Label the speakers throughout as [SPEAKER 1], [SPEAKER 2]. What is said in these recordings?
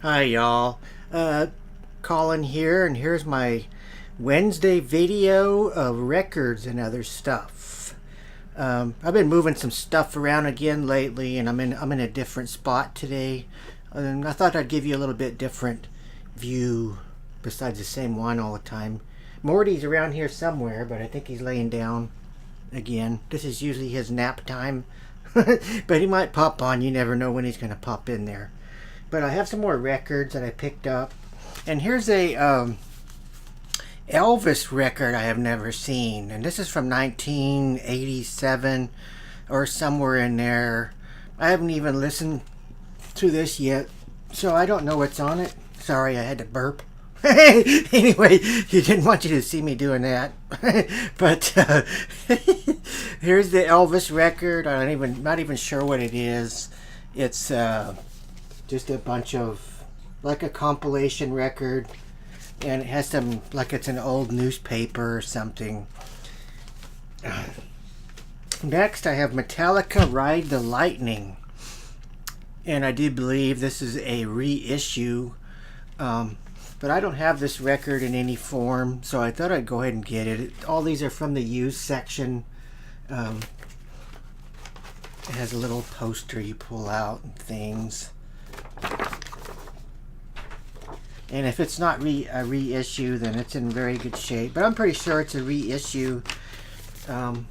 [SPEAKER 1] Hi y'all, Colin here, and here's my Wednesday video of records and other stuff. I've been moving some stuff around again lately, and I'm in a different spot today. And I thought I'd give you a little bit different view besides the same one all the time. Morty's around here somewhere, but I think he's laying down again. This is usually his nap time, but he might pop on. You never know when he's going to pop in there. But I have some more records that I picked up. And here's a Elvis record I have never seen. And this is from 1987 or somewhere in there. I haven't even listened to this yet, so I don't know what's on it. Sorry, I had to burp. Anyway, you didn't want you to see me doing that. But here's the Elvis record. Not even sure what it is. It's just a bunch of, like a compilation record, and it has some, like it's an old newspaper or something. Next I have Metallica Ride the Lightning, and I do believe this is a reissue, but I don't have this record in any form, so I thought I'd go ahead and get it. All these are from the used section. It has a little poster you pull out and things. And if it's not a reissue, then it's in very good shape. But I'm pretty sure it's a reissue. But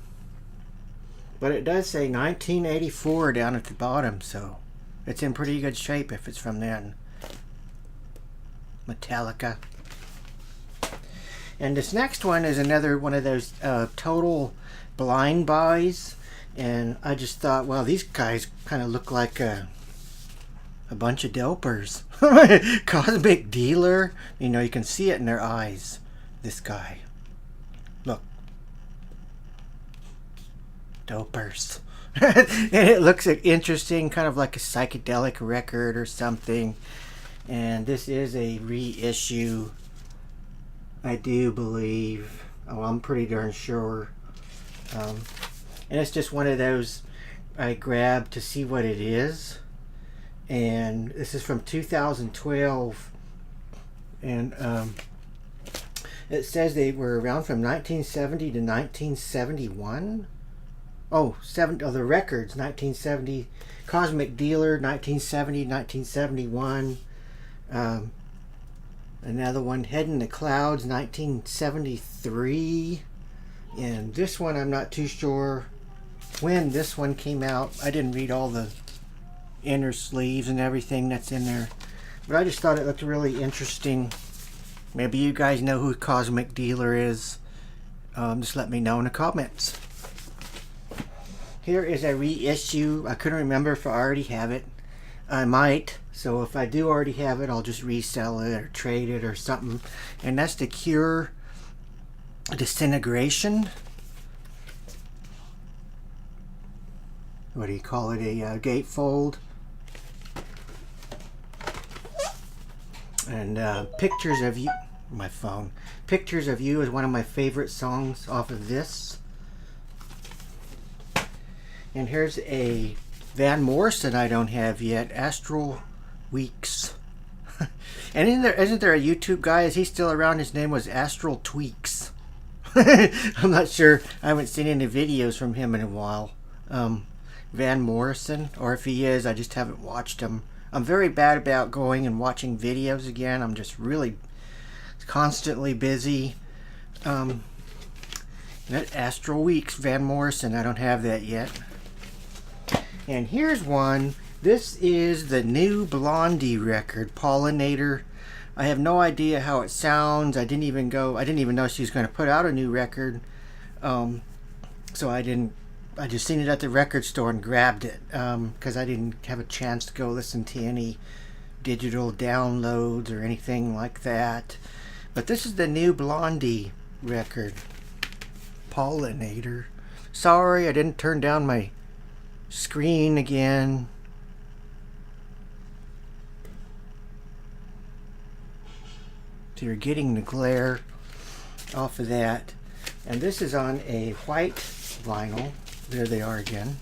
[SPEAKER 1] it does say 1984 down at the bottom, so it's in pretty good shape if it's from then. Metallica. And this next one is another one of those total blind buys. And I just thought, well, these guys kind of look like a bunch of dopers. Cosmic Dealer. You know, you can see it in their eyes. This guy. Look. Dopers. And it looks interesting, kind of like a psychedelic record or something. And this is a reissue, I do believe. Oh, I'm pretty darn sure. And it's just one of those I grabbed to see what it is. And this is from 2012, and it says they were around from 1970 to 1971. Oh, the records, 1970, Cosmic Dealer, 1970, 1971. Another one, Head in the Clouds, 1973. And this one, I'm not too sure when this one came out. I didn't read all the inner sleeves and everything that's in there, but I just thought it looked really interesting. Maybe you guys know who Cosmic Dealer is. Just let me know in the comments. Here is a reissue. I couldn't remember if I already have it. I might, so if I do already have it, I'll just resell it or trade it or something. And that's the Cure Disintegration. What do you call it? A gatefold. And Pictures of You. My phone. Pictures of You is one of my favorite songs off of this. And here's a Van Morrison I don't have yet. Astral Weeks. And isn't there a YouTube guy? Is he still around? His name was Astral Tweaks. I'm not sure. I haven't seen any videos from him in a while. Van Morrison, or if he is, I just haven't watched him. I'm very bad about going and watching videos again. I'm just really constantly busy. That Astral Weeks, Van Morrison, I don't have that yet. And here's one. This is the new Blondie record, Pollinator. I have no idea how it sounds. I didn't even know she was going to put out a new record. So I just seen it at the record store and grabbed it because I didn't have a chance to go listen to any digital downloads or anything like that. But this is the new Blondie record, Pollinator. Sorry, I didn't turn down my screen again. So you're getting the glare off of that. And this is on a white vinyl. There they are again.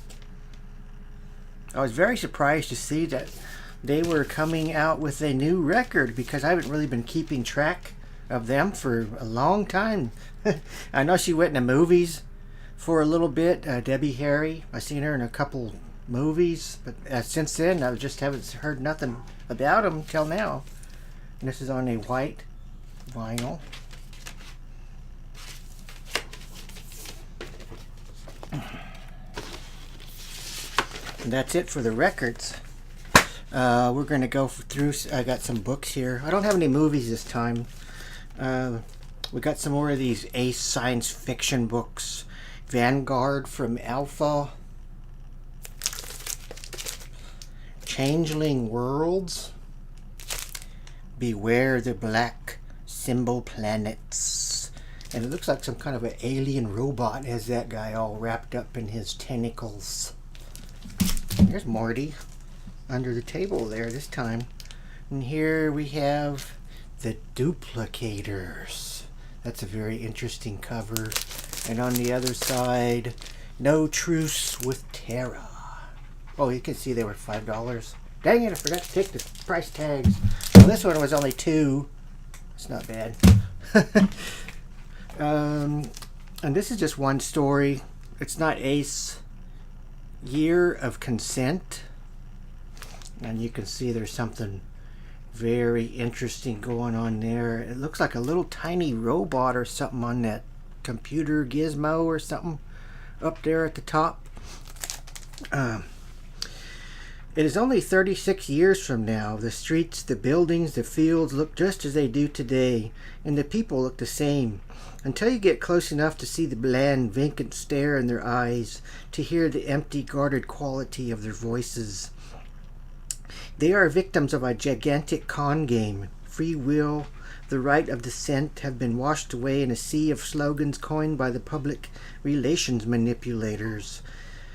[SPEAKER 1] I was very surprised to see that they were coming out with a new record, because I haven't really been keeping track of them for a long time. I know she went into movies for a little bit, Debbie Harry. I've seen her in a couple movies, but since then I just haven't heard nothing about them till now. And this is on a white vinyl. And that's it for the records. We're going to go through. I got some books here. I don't have any movies this time. We got some more of these Ace science fiction books. Vanguard from Alpha. Changeling Worlds. Beware the Black Symbol Planets. And it looks like some kind of an alien robot has that guy all wrapped up in his tentacles. There's Morty under the table there this time. And here we have the Duplicators. That's a very interesting cover. And on the other side, No Truce with Terra. Oh, you can see they were $5. Dang it, I forgot to take the price tags. Well, this one was only $2. It's not bad. And this is just one story. It's not Ace. Year of Consent. And you can see there's something very interesting going on there. It looks like a little tiny robot or something on that computer gizmo or something up there at the top. It is only 36 years from now. The streets, the buildings, the fields look just as they do today, and the people look the same, until you get close enough to see the bland, vacant stare in their eyes, to hear the empty, guarded quality of their voices. They are victims of a gigantic con game. Free will, the right of dissent have been washed away in a sea of slogans coined by the public relations manipulators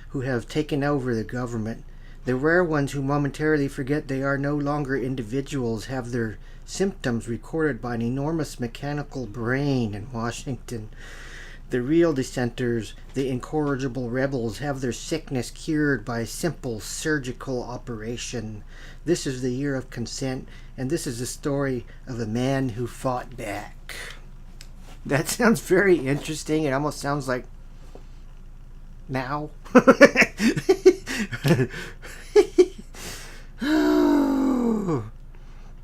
[SPEAKER 1] who have taken over the government. The rare ones who momentarily forget they are no longer individuals have their symptoms recorded by an enormous mechanical brain in Washington. The real dissenters, the incorrigible rebels, have their sickness cured by a simple surgical operation. This is the year of consent, and this is the story of a man who fought back. That sounds very interesting. It almost sounds like now.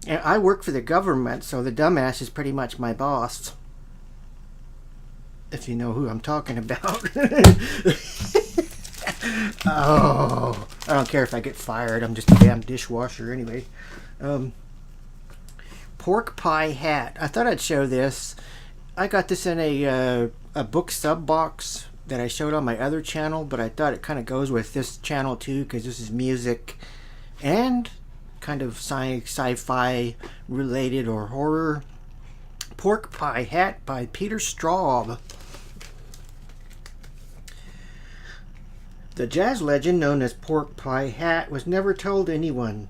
[SPEAKER 1] And I work for the government, so the dumbass is pretty much my boss. If you know who I'm talking about. Oh, I don't care if I get fired. I'm just a damn dishwasher anyway. Pork pie hat. I thought I'd show this. I got this in a book sub box that I showed on my other channel, but I thought it kind of goes with this channel too, because this is music and kind of sci-fi related or horror. Pork Pie Hat by Peter Straub. The jazz legend known as Pork Pie Hat was never told anyone.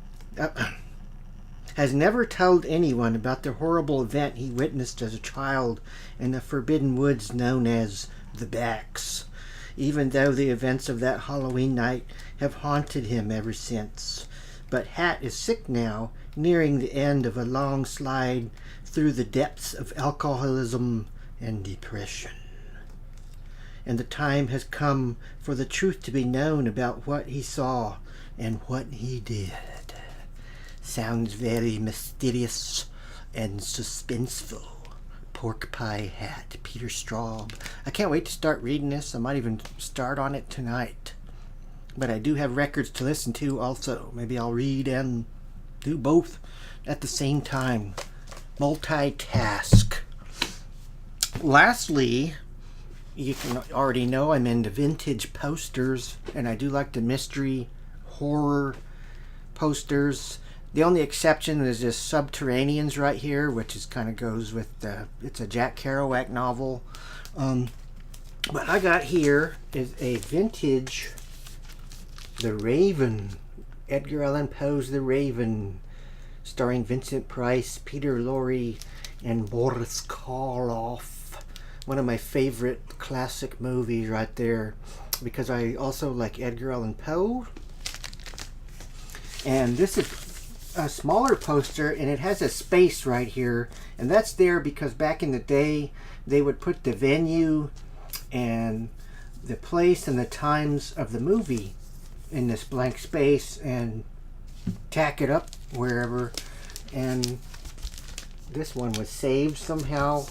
[SPEAKER 1] Has never told anyone about the horrible event he witnessed as a child in the forbidden woods known as the Backs, even though the events of that Halloween night have haunted him ever since. But Hat is sick now, nearing the end of a long slide through the depths of alcoholism and depression. And the time has come for the truth to be known about what he saw and what he did. Sounds very mysterious and suspenseful. Pork Pie Hat, Peter Straub. I can't wait to start reading this. I might even start on it tonight. But I do have records to listen to also. Maybe I'll read and do both at the same time. Multitask. Lastly, you can already know I'm into vintage posters, and I do like the mystery horror posters. The only exception is this Subterraneans right here, which is kind of goes with it's a Jack Kerouac novel. But I got here is a vintage The Raven, Edgar Allan Poe's The Raven, starring Vincent Price, Peter Lorre, and Boris Karloff. One of my favorite classic movies right there, because I also like Edgar Allan Poe. And this is a smaller poster, and it has a space right here, and that's there because back in the day they would put the venue and the place and the times of the movie in this blank space and tack it up wherever. And this one was saved somehow.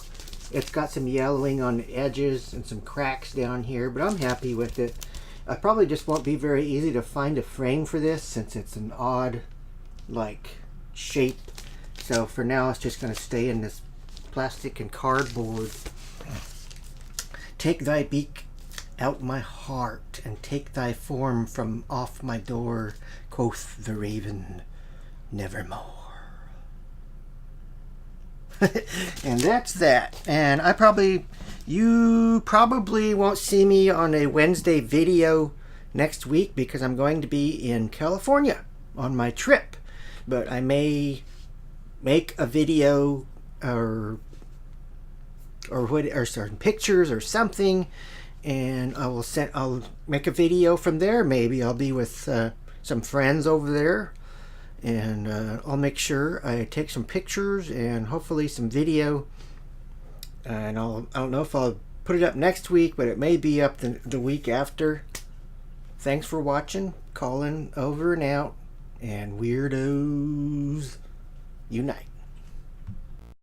[SPEAKER 1] It's got some yellowing on the edges and some cracks down here, but I'm happy with it. I probably just won't be very easy to find a frame for this since it's an odd like shape. So for now it's just going to stay in this plastic and cardboard. Take thy beak out my heart, and take thy form from off my door, quoth the raven, nevermore. And that's that. And you probably won't see me on a Wednesday video next week because I'm going to be in California on my trip. But I may make a video or certain pictures or something, and I'll make a video from there. Maybe I'll be with some friends over there, and I'll make sure I take some pictures and hopefully some video. And I don't know if I'll put it up next week, but it may be up the week after. Thanks for watching. Colin over and out, and weirdos unite.